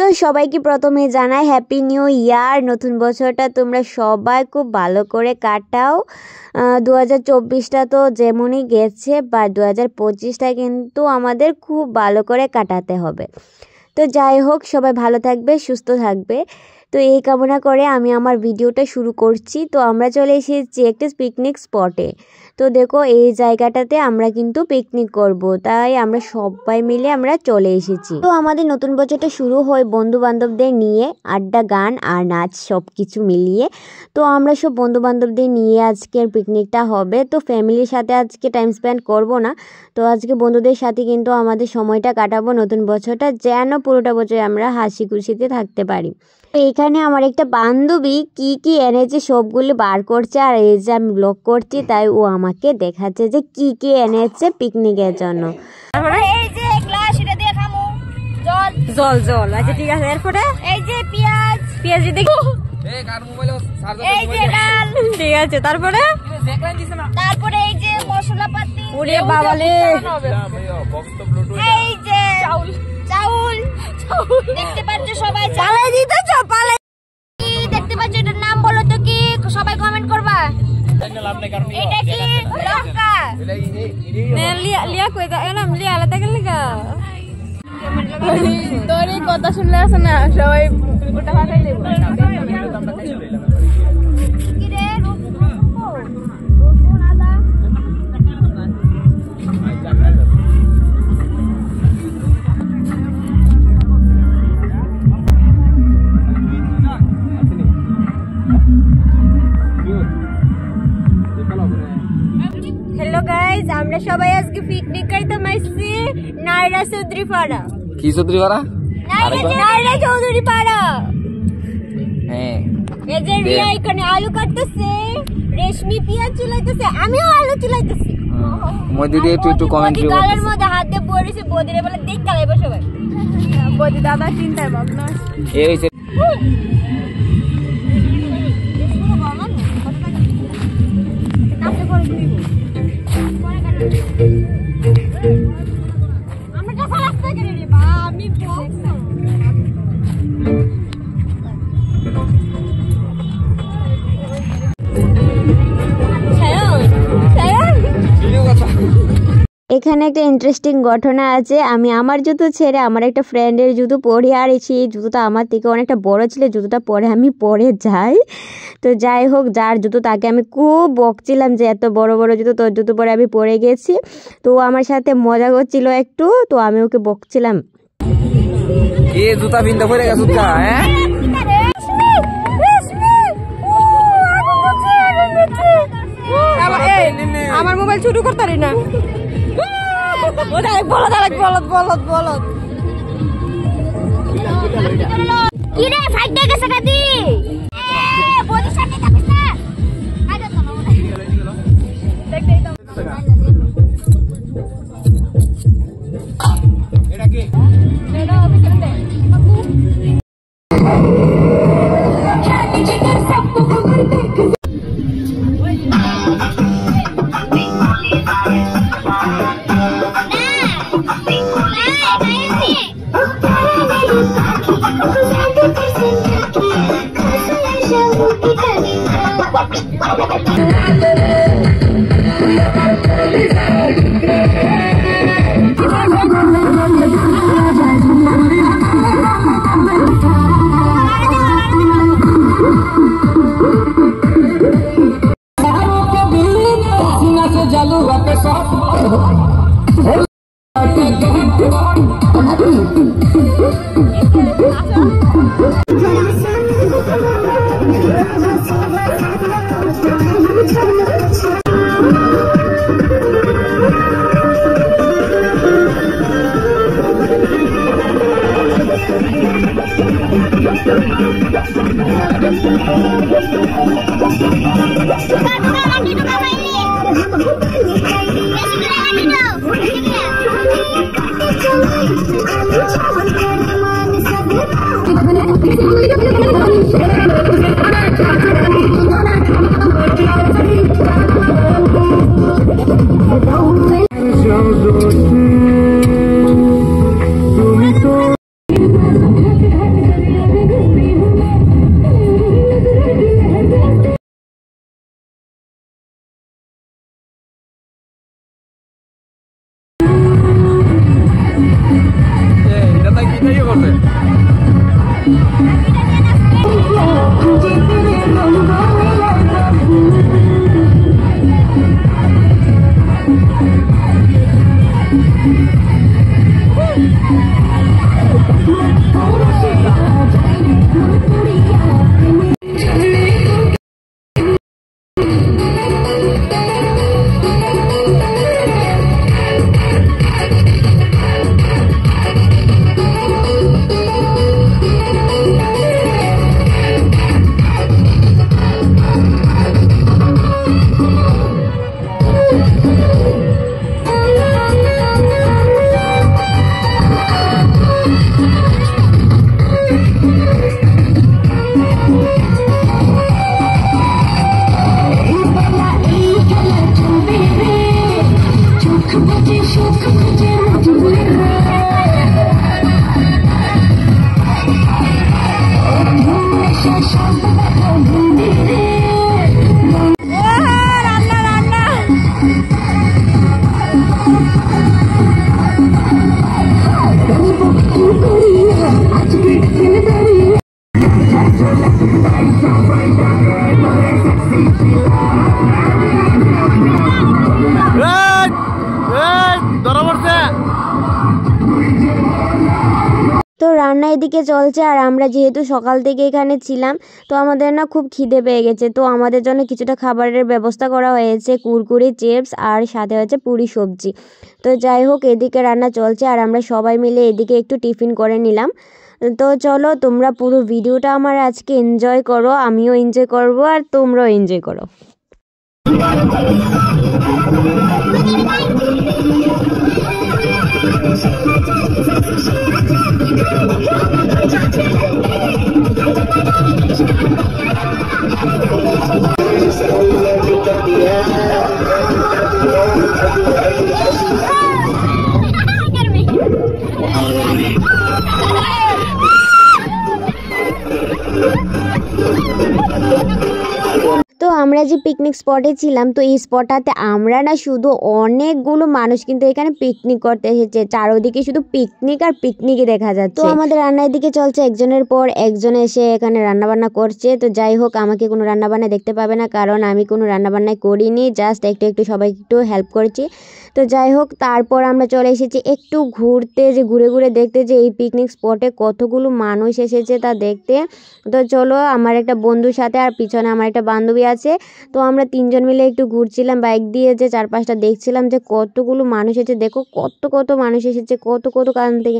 তো সবাইকে প্রথমে জানাই হ্যাপি নিউ ইয়ার। নতুন বছরটা তোমরা সবাই খুব ভালো করে কাটাও। 2024টা তো যেমনই গেছে বা 2025টা কিন্তু আমাদের খুব ভালো করে কাটাতে হবে। তো যাই হোক, সবাই ভালো থাকবে, সুস্থ থাকবে। তো এই কামনা করে আমি আমার ভিডিওটা শুরু করছি। তো আমরা চলে এসেছি একটা পিকনিক স্পটে। তো দেখো এই জায়গাটাতে আমরা কিন্তু পিকনিক করব, তাই আমরা সবাই মিলে আমরা চলে এসেছি। তো আমাদের নতুন বছরটা শুরু হয় বন্ধু বান্ধবদের নিয়ে, আড্ডা, গান আর নাচ সব কিছু মিলিয়ে। তো আমরা সব বন্ধু বান্ধবদের নিয়ে আজকের পিকনিকটা হবে। তো ফ্যামিলির সাথে আজকে টাইম স্পেন্ড করব না, তো আজকে বন্ধুদের সাথে কিন্তু আমাদের সময়টা কাটাবো। নতুন বছরটা যেন পুরোটা বছর আমরা হাসি খুশিতে থাকতে পারি। এইখানে আমার একটা বান্ধবী কি কি এনেছে সবগুলো বার করছে, আর এই যে আমি ব্লগ করছি তাই ও আমাকে দেখাচ্ছে যে কি কি এনেছে পিকনিকের জন্য। এই যে গ্লাস, এটা দিয়ে খামু জল জল জল। আচ্ছা ঠিক আছে, এরপরে এই যে পেঁয়াজ পেঁয়াজ দেখো, এই কার মোবাইলে চার্জার, এই যে ডাল, ঠিক আছে। তারপরে তারপরে এই যে মশলাপাতি, ওরে বাবালে, বক্স তো ব্লুটুথ, এই যে চাউল চাউল দেখতে পাচ্ছ সবাই, পালাই দিতেছ পালাই। কি দেখতে পাচ্ছ, এটার নাম বলো তো কি, সবাই কমেন্ট করবা। এটা কি লঙ্কা, লিয়া কই দা এলাম, লিয়া আলাদা গেল গা। তোর এই কথা শুনলে আছে না সবাই ওটা ভাষাই নেব। কি রে রসুন আদা, হ্যালো গাইস, আমরা সবাই আজকে পিকনিক করতে মাইছি নাইরা চৌধুরী পাড়া। কি চৌধুরী পাড়া? নাইরা চৌধুরী পাড়া। হ্যাঁ, এই যে রিয়া এখানে আলু কাটতেছে, রেশমি পেঁয়াজ চুলাইতেছে, আমিও আলু চুলাইতেছি। মধ্যে দিয়ে একটু কমেন্ট করো। গালের মধ্যে হাত দিয়ে পড়েছে, বদিরে বলে দেখ কালাইবো সবাই। বদি দাদা চিন্তায় মগ্ন। এই হইছে এখানে একটা ইন্টারেস্টিং ঘটনা আছে। আমি আমার জুতো ছেড়ে আমার একটা ফ্রেন্ডের জুতো পরে, আর সেই জুতোটা আমার থেকে অনেকটা বড় ছিল, জুতোটা পরে আমি পরে যাই। তো যাই হোক, যার জুতো তাকে আমি খুব বকছিলাম যে এত বড় বড় জুতো, তোর জুতো পরে আমি পরে গেছি। তো আমার সাথে মজা করছিল একটু, তো আমি ওকে বকছিলাম। কে জুতা বিন্দা পরে গেছ কা? হ্যাঁ, আমার মোবাইল শুরু করতে পারি না। কি রে ফাইট দিয়ে গেছে গাদি, বডি সাথে থাকিস না আগে তো না দেখ দেখ দাও। এটা কি? এটা অফিসে দে বাবু। পড়ছে। তো রান্না এদিকে চলছে, আর আমরা যেহেতু সকাল থেকে এখানে ছিলাম তো আমাদের না খুব খিদে পেয়ে গেছে। তো আমাদের জন্য কিছুটা খাবারের ব্যবস্থা করা হয়েছে, কুরকুরে, চিপস আর সাথে হচ্ছে পুরি সবজি। তো যাই হোক, এদিকে রান্না চলছে আর আমরা সবাই মিলে এদিকে একটু টিফিন করে নিলাম। তো চলো তোমরা পুরো ভিডিওটা আমার আজকে এনজয় করো, আমিও এনজয় করব আর তোমরাও এনজয় করো। তো আমরা যে পিকনিক স্পটে ছিলাম, তো এই স্পটটাতে আমরা না শুধু অনেকগুলো মানুষ কিন্তু এখানে পিকনিক করতে এসেছে, চারদিকে শুধু পিকনিক আর পিকনিকই দেখা যাচ্ছে। তো আমাদের রান্নার দিকে চলছে, একজনের পর একজন এসে এখানে রান্নাবান্না করছে। তো যাই হোক, আমাকে কোনো রান্নাবান্না দেখতে পাবে না, কারণ আমি কোনো রান্নাবান্নাই করিনি, জাস্ট একটু সবাই একটু হেল্প করছি। তো যাই হোক, তারপর আমরা চলে এসেছি একটু ঘুরতে, যে ঘুরে ঘুরে দেখতে যে এই পিকনিক স্পটে কতগুলো মানুষ এসেছে তা দেখতে। তো চলো, আমার একটা বন্ধুর সাথে আর পিছনে আমার একটা বান্ধবী আছে, তো আমরা তিনজন মিলে একটু ঘুরছিলাম বাইক দিয়ে, যে চারপাশটা দেখছিলাম যে কতগুলো মানুষ এসেছে। দেখো কত মানুষ এসেছে, কত কারণ থেকে।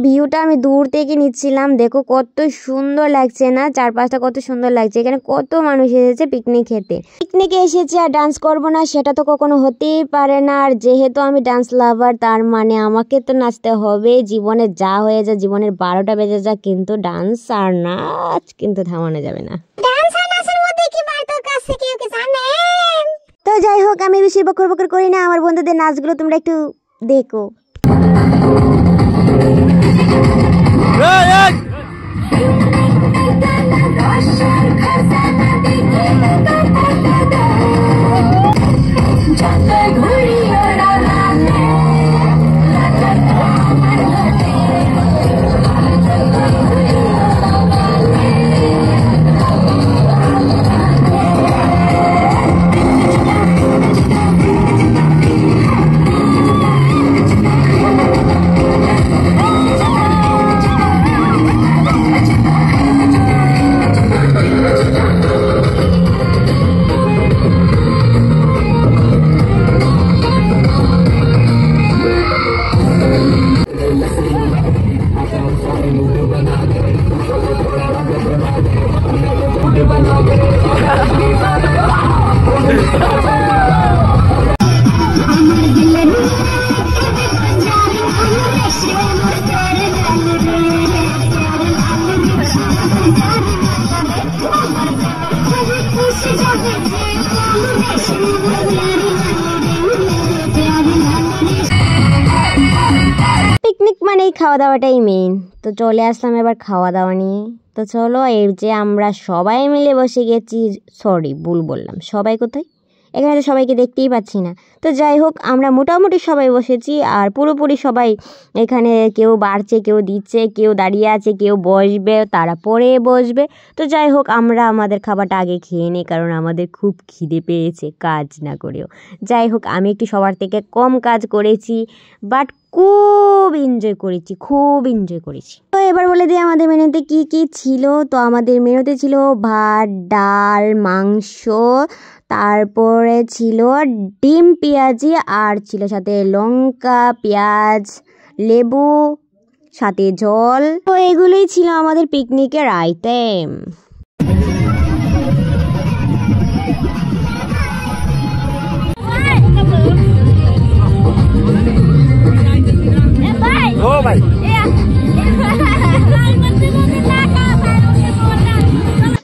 ভিউটা আমি দূর থেকে নিচ্ছিলাম, দেখো কত সুন্দর লাগছে না, চারপাশটা কত সুন্দর লাগছে। এখানে কত মানুষ এসেছে পিকনিক খেতে। পিকনিকে এসেছে আর ডান্স করবো না সেটা তো কখনো হতেই পারে না, আর যেহেতু আমি ডান্স লাভার তার মানে আমাকে তো নাচতে হবে। জীবনে যা হয়ে যায়, জীবনের 12টা বেজে যায়, কিন্তু ডান্স আর নাচ কিন্তু থামানো যাবে না। তো যাই হোক, আমি বেশি বকর করি না, আমার বন্ধুদের নাচগুলো তোমরা একটু দেখো। খাওয়া দাওয়াটাই মেইন। তো চলে আসলাম এবার খাওয়া দাওয়া নিয়ে। তো চলো, এই যে আমরা সবাই মিলে বসে গেছি, সরি ভুল বললাম, সবাই কোথায়, এখানে তো সবাইকে দেখতেই পাচ্ছি না। তো যাই হোক, আমরা মোটামুটি সবাই বসেছি, আর পুরোপুরি সবাই এখানে, কেউ বাড়ছে, কেউ দিচ্ছে, কেউ দাঁড়িয়ে আছে, কেউ বসবে, তারা পরে বসবে। তো যাই হোক, আমরা আমাদের খাবারটা আগে খেয়ে নিই, কারণ আমাদের খুব খিদে পেয়েছে কাজ না করেও। যাই হোক, আমি একটু সবার থেকে কম কাজ করেছি, বাট খুব এনজয় করেছি, খুব এনজয় করেছি। তো এবার বলে দিই আমাদের মেনুতে কি কি ছিল। তো আমাদের মেনুতে ছিল ভাত, ডাল, মাংস, তারপরে ছিল ডিম পেঁয়াজি, আর ছিল সাথে লঙ্কা, পেঁয়াজ, লেবু, সাথে জল। তো এগুলোই ছিল আমাদের পিকনিকের আইটেম। ও ভাই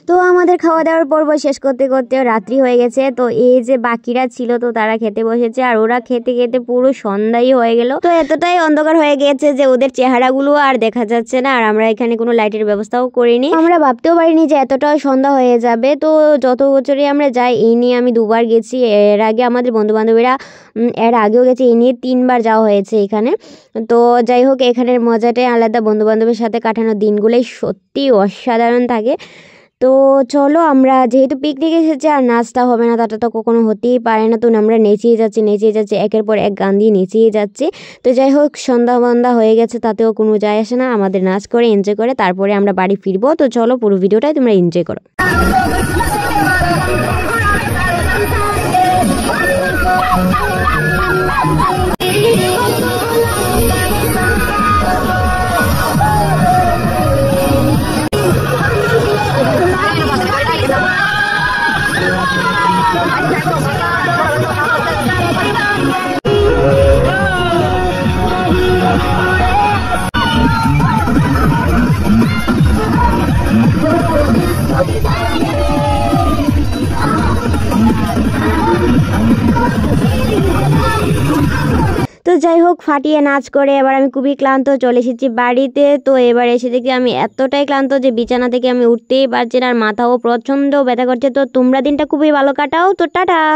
তো আমাদের খাওয়া দাওয়ার পর্ব শেষ করতে করতে রাত্রি হয়ে গেছে। তো এই যে বাকিরা ছিল, তো তারা খেতে বসেছে, আর ওরা খেতে খেতে পুরো সন্ধ্যাই হয়ে গেল। তো এতটাই অন্ধকার হয়ে গেছে যে ওদের চেহারাগুলো আর দেখা যাচ্ছে না, আর আমরা এখানে কোনো লাইটের ব্যবস্থাও করিনি। আমরা ভাবতেও পারিনি যে এতটাই সন্ধ্যা হয়ে যাবে। তো যত বছরই আমরা যাই, এই নিয়ে আমি 2বার গেছি, এর আগে আমাদের বন্ধু বান্ধবীরা এর আগেও গেছে, এই নিয়ে 3বার যাওয়া হয়েছে এখানে। তো যাই হোক, এখানের মজাটাই আলাদা, বন্ধু বান্ধবের সাথে কাটানো দিনগুলোই সত্যি অসাধারণ থাকে। তো চলো, আমরা যেহেতু পিকনিক এসেছি আর নাচটা হবে না তাটা তো কখনো হতেই পারে না। তো আমরা নেচেই যাচ্ছি, একের পর এক গান দিয়ে নেচেই যাচ্ছি। তো যাই হোক, সন্ধ্যা বন্ধা হয়ে গেছে, তাতেও কোনো যায় আসে না, আমাদের নাচ করে এনজয় করে তারপরে আমরা বাড়ি ফিরবো। তো চলো, পুরো ভিডিওটাই তোমরা এনজয় করো। তো যাই হোক, ফাটিয়ে নাচ করে এবার আমি খুবই ক্লান্ত, চলে এসেছি বাড়িতে। তো এবার এসে দেখি আমি এতটাই ক্লান্ত যে বিছানা থেকে আমি উঠতেই পারছি না, আর মাথাও প্রচণ্ড ব্যথা করছে। তো তোমরা দিনটা খুবই ভালো কাটাও। তো টাটা।